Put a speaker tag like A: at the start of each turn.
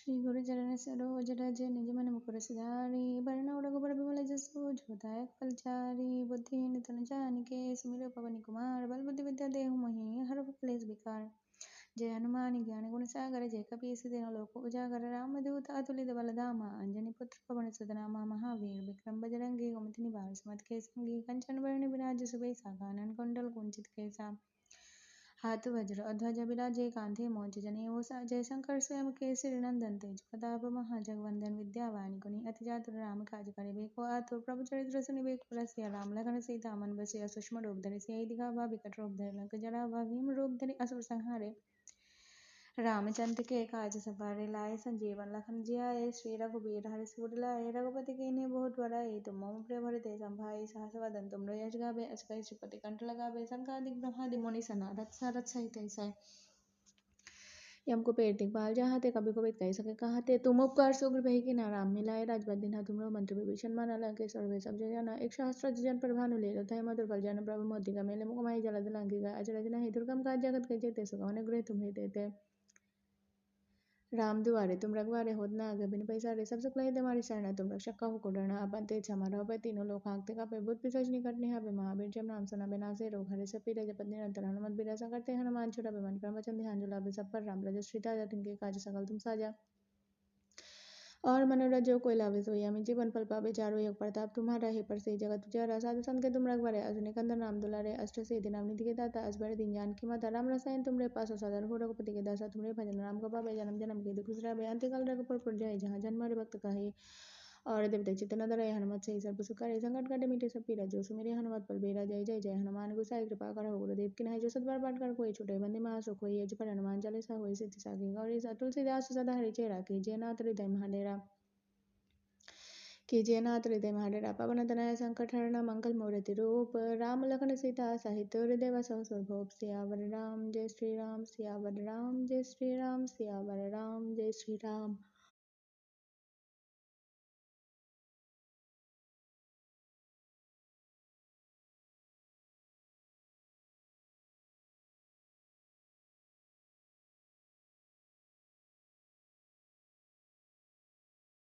A: श्री गुरु चरण सरोज रज निज मन मुकुर सुधारी वरण रघुबर विमल जसु जोदायक फलचारी बुद्धिहीन तनु जानिके सुमिर पवन कुमार बल बुद्धि विद्या देहु मोहि हरहु क्लेश विकार जय हनुमान ज्ञान गुण सागर जय कपीस तिहुँ लोक उजागर रामदूत अतुलित बल धामा अंजनी पुत्र पवन सुत नामा महावीर विक्रम बजरंगी कुमति निवार सुमति के संगी कंचन वरण विराज सुबेसा कानन कुंडल कुंचित केसा हाथ वज्र अध्वज विराजे कांधे मोज जनेऊ जय शंकर स्वयं केसरी नंदन तेज प्रताप महाजगवंदन विद्यावान गुणी अति चातुर राम काज करिबे को आतुर प्रभु चरित्र सुनिबे को रसिया राम लखन सीता मन बसिया सूक्ष्म रूप धरि सियहि दिखावा विकट रूप धरि लंक जरावा भीम रूप धरि असुर संहारे रामचंद्र के काज सवारे लाए संजीवन लखन जियाए श्री रघुबीर हरषि लाए रघुपति कीन्ही बहुत बड़ाई तुम मम प्रिय भरते संभाई सहस वदन तुम यश गावे अस कहि श्रीपति कंठ लगावे संकादिक ब्रह्मादि मुनि सनारद सारद सहित ऐसा यम को पेट दिखपाल जहाते कभी को कह सके कहाते तुम उपकार सुग्र भई कि नाम मिलाए राजपद दिन तुम मंत्र विभीषण माना लंके सर्वे सब जय जाना एक सहस्त्र जन पर भानु ले लो तय मधुर फल जन प्रभु मोति का मेले मुकमाई जलद लंकी का अचरज नहीं दुर्गम काज जगत के जेते सुगौन गृह तुम्हें देते राम दुआरे तुम रघुवारे होत न आगे बिन पैसारे सब सुख लहे तुम्हारी शरण तुम रक्षक कहो को डरना अपन तेज समारोह पे तीनों लोग हाँकते कापे भूत पिशाच निकट नहीं आवे महावीर जब नाम सुना बिना से रोग हरे सब पीरे जपत निरंतर हनुमत बिना संकटे हनुमान छुड़ा मन क्रम वचन ध्यान जुलाबे सब पर राम रज श्री ताजा तिनके काज सकल तुम साजा और मनोरथ जो कोई लावे सोई हमें जीवन फल पावे चारों योग प्रताप तुम्हारा है पर से जगत उजारा साधु संत के तुम रघुवरे असुनि कंदन नाम दुलारे अष्ट सिद्धि नाम निधि के दाता असबर दीन जान की माता राम रसायन तुमरे पासो सदर हो रघुपति के दासा तुमरे भजन राम को पावे जन्म जन्म के दुख बिसरावे अंत काल रघुपुर जाय जहाँ जन्म हरे भक्त कहे और देवता चित्त न धरे हनुमत से सर्व सुखारे संकट काटे मीटे सब पीरा जो सुमेरे हनुमत बल बीरा जय जय जय हनुमान गोसाई कृपा करो गुरुदेव की नाई जो सत बार पाठ कर कोई छूटे बंदे महासुख होई अज पर हनुमान चालीसा होई सिद्धि साखी गौरी तुलसीदास सदा हरि चेरा कीजिए नाथ हृदय महाडेरा कीजिए नाथ हृदय महाडेरा पवन तनय संकट हरण मंगल मूर्ति रूप राम लखन सीता सहित हृदय बसहु सुरभूप सियावर राम जय श्री राम सियावर राम जय श्री राम सियावर राम जय श्री राम।